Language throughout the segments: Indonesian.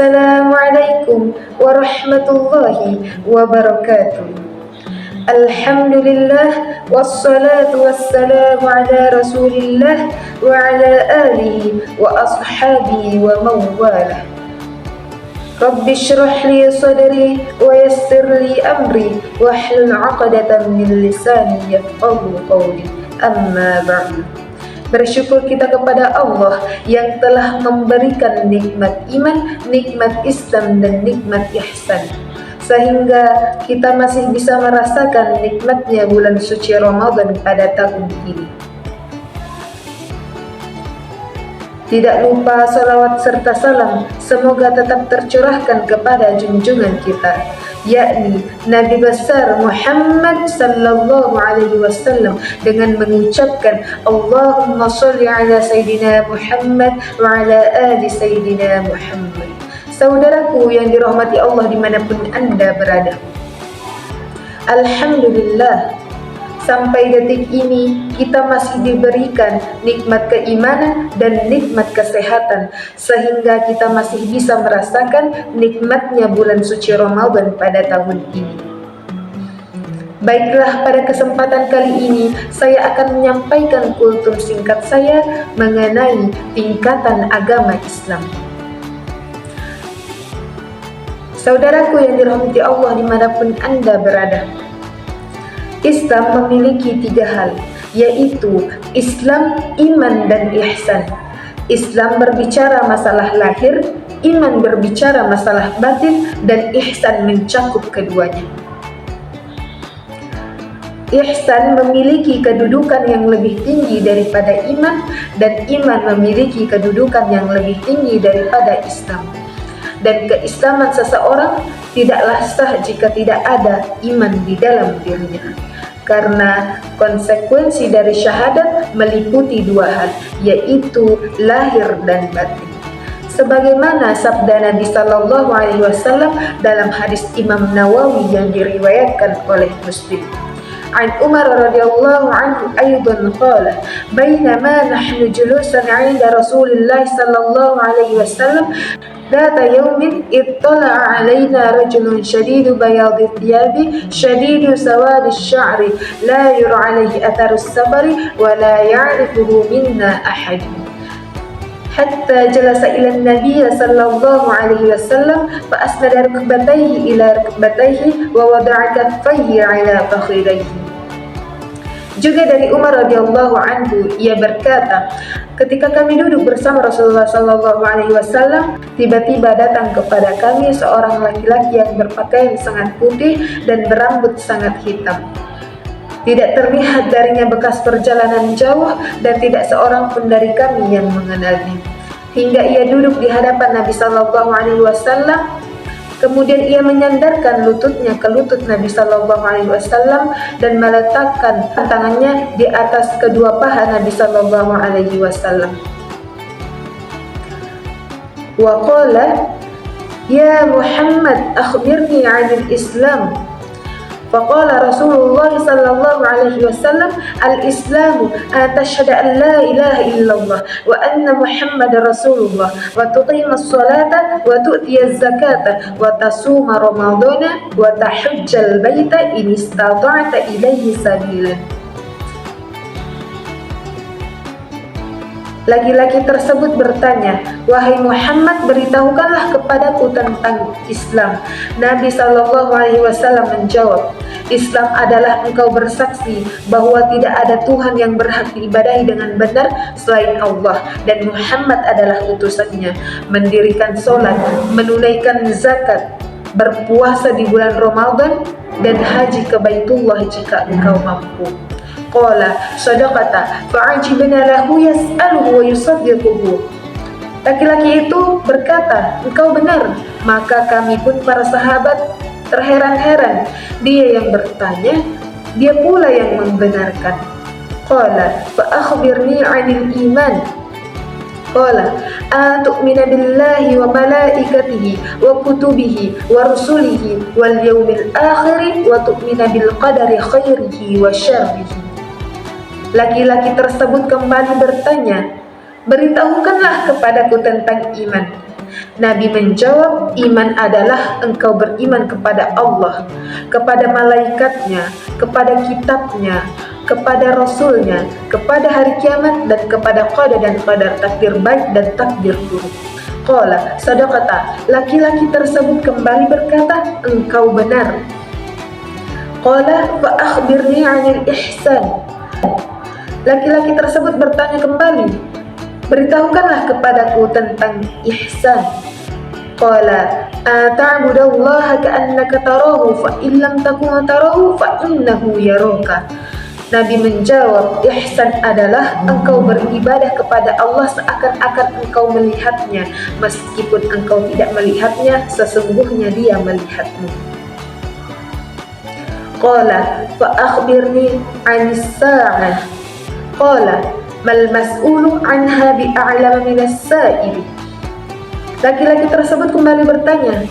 Assalamualaikum warahmatullahi wabarakatuh. Alhamdulillah wassalatu wassalamu ala Rasulillah wa ala alihi wa ashabihi wa mawalah. Rabbi shrah li sadri wa yassir li amri wahlul 'uqdatam min lisani yafqahu qawli. Amma ba'du. Bersyukur kita kepada Allah yang telah memberikan nikmat iman, nikmat Islam, dan nikmat ihsan, sehingga kita masih bisa merasakan nikmatnya bulan suci Ramadan pada tahun ini. Tidak lupa salawat serta salam semoga tetap tercurahkan kepada junjungan kita, yakni Nabi besar Muhammad sallallahu alaihi wasallam, dengan mengucapkan Allahumma sholli ala Sayyidina Muhammad wa ala ali Sayyidina Muhammad. Saudaraku yang dirahmati Allah dimanapun Anda berada, Alhamdulillah, sampai detik ini kita masih diberikan nikmat keimanan dan nikmat kesehatan, sehingga kita masih bisa merasakan nikmatnya bulan suci Ramadan pada tahun ini. Baiklah, pada kesempatan kali ini saya akan menyampaikan kultum singkat saya mengenai tingkatan agama Islam. Saudaraku yang dirahmati Allah dimanapun Anda berada, Islam memiliki 3 hal, yaitu Islam, iman, dan ihsan. Islam berbicara masalah lahir, iman berbicara masalah batin, dan ihsan mencakup keduanya. Ihsan memiliki kedudukan yang lebih tinggi daripada iman, dan iman memiliki kedudukan yang lebih tinggi daripada Islam. Dan keislaman seseorang tidaklah sah jika tidak ada iman di dalam dirinya, karena konsekuensi dari syahadat meliputi 2 hal, yaitu lahir dan batin. Sebagaimana sabda Nabi sallallahu alaihi wasallam dalam hadis Imam Nawawi yang diriwayatkan oleh Muslim. An Umar radhiyallahu anhu aidan qala bainama nahnu julusan 'inda Rasulillah sallallahu alaihi wasallam ذات يوم اطلع علينا رجل شديد بياض الثياب شديد سواد الشعر لا يرى عليه أثر السفر ولا يعرفه منا أحد حتى جلس إلى النبي صلى الله عليه وسلم فأسند ركبتيه إلى ركبتيه ووضع كفيه على فخذيه. Juga dari Umar radhiyallahu anhu, ia berkata, ketika kami duduk bersama Rasulullah sallallahu alaihi wasallam, tiba-tiba datang kepada kami seorang laki-laki yang berpakaian sangat putih dan berambut sangat hitam. Tidak terlihat darinya bekas perjalanan jauh dan tidak seorang pun dari kami yang mengenalnya. Hingga ia duduk di hadapan Nabi sallallahu alaihi wasallam. Kemudian ia menyandarkan lututnya ke lutut Nabi sallallahu alaihi wasallam dan meletakkan tangannya di atas kedua paha Nabi sallallahu alaihi wasallam. Wa qala, "Ya Muhammad, akhbirni 'anil Islam." Faqala Rasulullah sallallahu alaihi wasallam, "Al-Islamu an tashhadu an la ilaha illallah wa anna Muhammadar Rasulullah wa tuqima as-salata wa tu'ti az-zakata wa tasuma ramadana wa tahujjal baita in istata'ta ilaihi sabila." Laki-laki tersebut bertanya, "Wahai Muhammad, beritahukanlah kepadaku tentang Islam." Nabi sallallahu alaihi wasallam menjawab, "Islam adalah engkau bersaksi bahwa tidak ada Tuhan yang berhak diibadahi dengan benar selain Allah dan Muhammad adalah utusannya, mendirikan sholat, menunaikan zakat, berpuasa di bulan Ramadan, dan haji ke Baitullah jika engkau mampu." Qala sadaqata fa'ajibna lahu yas'aluhu wa yusaddiquhu. Laki-laki itu berkata, "Engkau benar." Maka kami pun para sahabat terheran-heran. Dia yang bertanya, dia pula yang membenarkan. Qala fa akhbirni 'anil iman. Qala atu'mina billahi wa malaikatihi wa kutubihi wa rusulihi wal yawmil akhir wa tu'mina bil qadari khairihi wa syarrihi. Laki-laki tersebut kembali bertanya, "Beritahukanlah kepadaku tentang iman." Nabi menjawab, iman adalah engkau beriman kepada Allah, kepada malaikatnya, kepada kitabnya, kepada rasulnya, kepada hari kiamat, dan kepada qada dan qadar, takdir baik dan takdir buruk. Qala, sadaqata, laki-laki tersebut kembali berkata, engkau benar. Qala, fa akhbirni 'anil ihsan. Laki-laki tersebut bertanya kembali, beritahukanlah kepadaku tentang ihsan. Qala, ta'budallaha ka'annaka tarahu fa in lam takun tarahu fa innahu yaraka. Nabi menjawab, ihsan adalah engkau beribadah kepada Allah seakan-akan engkau melihatnya, meskipun engkau tidak melihatnya, sesungguhnya Dia melihatmu. Qala, fa akhbirni 'anis sa'ah. Qala, mal mas'ulu 'anha bi'a'lama minas sa'ili. Laki-laki tersebut kembali bertanya,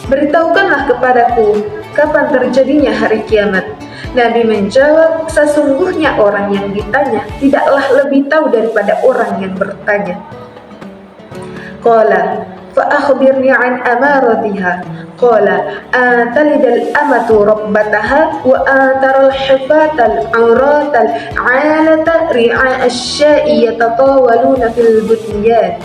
beritahukanlah kepadaku kapan terjadinya hari kiamat. Nabi menjawab, sesungguhnya orang yang ditanya tidaklah lebih tahu daripada orang yang bertanya. Qala, fa akhbirni 'an amaratiha. Qala, talidal amatu rabbataha wa taral hifatal auratal 'alata ri'a asy-sya'i yatatawaluna fil bunyan.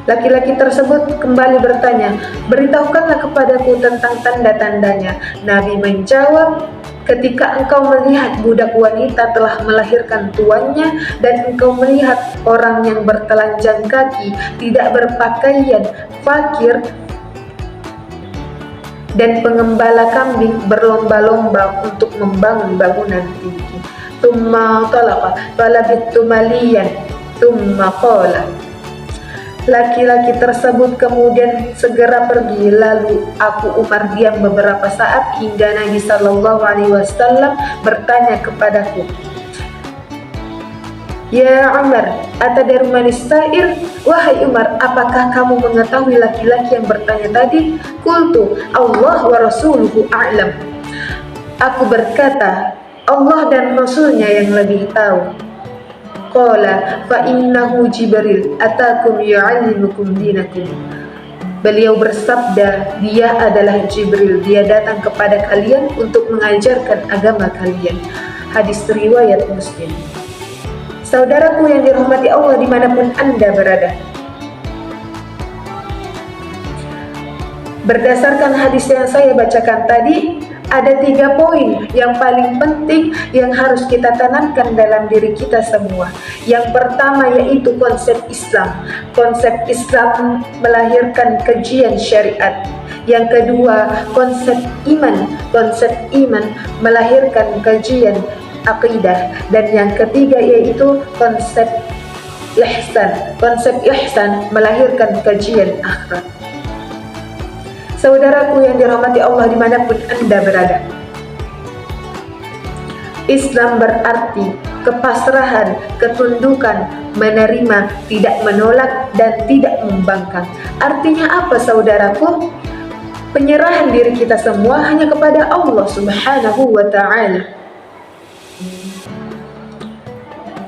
Laki-laki tersebut kembali bertanya, beritahukanlah kepadaku tentang tanda-tandanya. Nabi menjawab, ketika engkau melihat budak wanita telah melahirkan tuannya, dan engkau melihat orang yang bertelanjang kaki, tidak berpakaian, fakir, dan pengembala kambing berlomba-lomba untuk membangun bangunan tinggi. Tumma talaqa falabittu maliyan tumma qala. Laki-laki tersebut kemudian segera pergi, lalu aku Umar diam beberapa saat hingga Nabi Shallallahu Alaihi Wasallam bertanya kepadaku, Ya Umar, atadri manis sa'ir? Wahai Umar, apakah kamu mengetahui laki-laki yang bertanya tadi? Qultu, Allah wa rasuluhu a'lam. Aku berkata, Allah dan Rasulnya yang lebih tahu. Qala fa innahu Jibril atakum yu'allimukum dinakum. Beliau bersabda, dia adalah Jibril, dia datang kepada kalian untuk mengajarkan agama kalian. Hadis riwayat Muslim. Saudaraku yang dirahmati Allah dimanapun Anda berada, berdasarkan hadis yang saya bacakan tadi, ada 3 poin yang paling penting yang harus kita tanamkan dalam diri kita semua. Yang pertama yaitu konsep Islam. Konsep Islam melahirkan kajian syariat. Yang kedua, konsep iman. Konsep iman melahirkan kajian akidah. Dan yang ketiga yaitu konsep ihsan. Konsep ihsan melahirkan kajian akhlak. Saudaraku yang dirahmati Allah dimanapun Anda berada, Islam berarti kepasrahan, ketundukan, menerima, tidak menolak, dan tidak membangkang. Artinya apa saudaraku? Penyerahan diri kita semua hanya kepada Allah Subhanahu wa Ta'ala.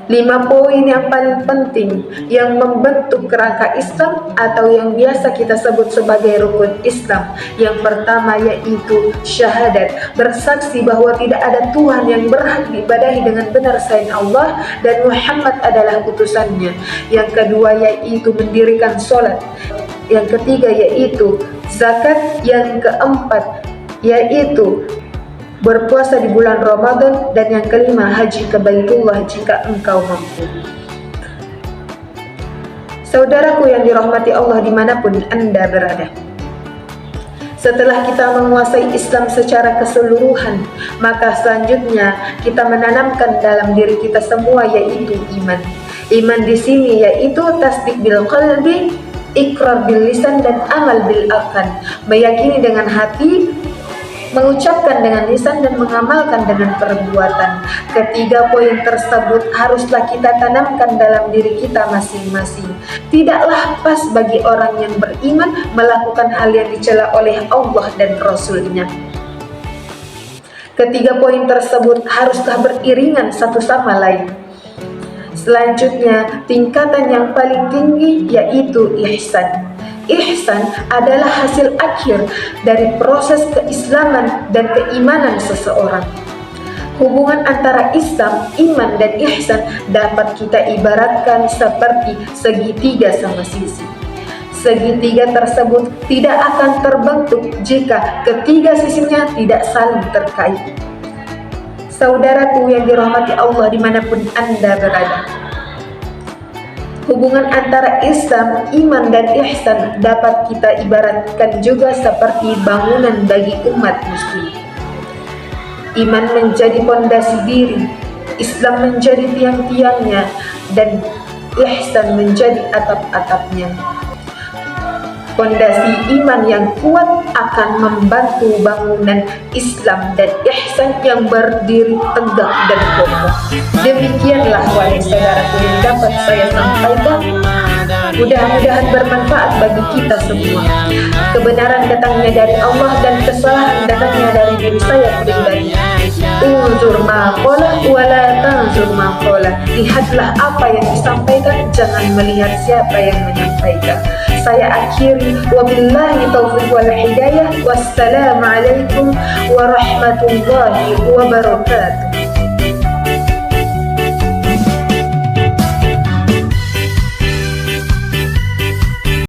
5 poin yang paling penting yang membentuk kerangka Islam atau yang biasa kita sebut sebagai rukun Islam. Yang pertama yaitu syahadat, bersaksi bahwa tidak ada Tuhan yang berhak diibadahi dengan benar selain Allah dan Muhammad adalah utusannya. Yang kedua yaitu mendirikan sholat. Yang ketiga yaitu zakat. Yang keempat yaitu berpuasa di bulan Ramadan, dan yang kelima haji ke Baitullah jika engkau mampu. Saudaraku yang dirahmati Allah dimanapun Anda berada, setelah kita menguasai Islam secara keseluruhan, maka selanjutnya kita menanamkan dalam diri kita semua yaitu iman. Iman di sini yaitu tasdik bil qalbi, ikrar bil lisan, dan amal bil arkan. Meyakini dengan hati, mengucapkan dengan lisan, dan mengamalkan dengan perbuatan. Ketiga poin tersebut haruslah kita tanamkan dalam diri kita masing-masing. Tidaklah pas bagi orang yang beriman melakukan hal yang dicela oleh Allah dan Rasul-Nya. Ketiga poin tersebut haruslah beriringan satu sama lain. Selanjutnya, tingkatan yang paling tinggi yaitu ihsan. Ihsan adalah hasil akhir dari proses keislaman dan keimanan seseorang. Hubungan antara Islam, iman, dan ihsan dapat kita ibaratkan seperti segitiga sama sisi. Segitiga tersebut tidak akan terbentuk jika ketiga sisinya tidak saling terkait. Saudaraku yang dirahmati Allah dimanapun Anda berada, hubungan antara Islam, iman, dan ihsan dapat kita ibaratkan juga seperti bangunan bagi umat muslim. Iman menjadi pondasi diri, Islam menjadi tiang-tiangnya, dan ihsan menjadi atap-atapnya. Pondasi iman yang kuat akan membantu bangunan Islam dan ihsan yang berdiri tegak dan kokoh. Demikianlah wahai saudaraku yang dapat saya sampaikan. Mudah-mudahan bermanfaat bagi kita semua. Kebenaran datangnya dari Allah dan kesalahan datangnya dari diri saya pribadi. Unzur ma qala wa la tanzur ma qala. Lihatlah apa yang disampaikan, jangan melihat siapa yang menyampaikan. Saya akhiri, wabillahi taufiq wal hidayah. Wassalamualaikum warahmatullahi wabarakatuh.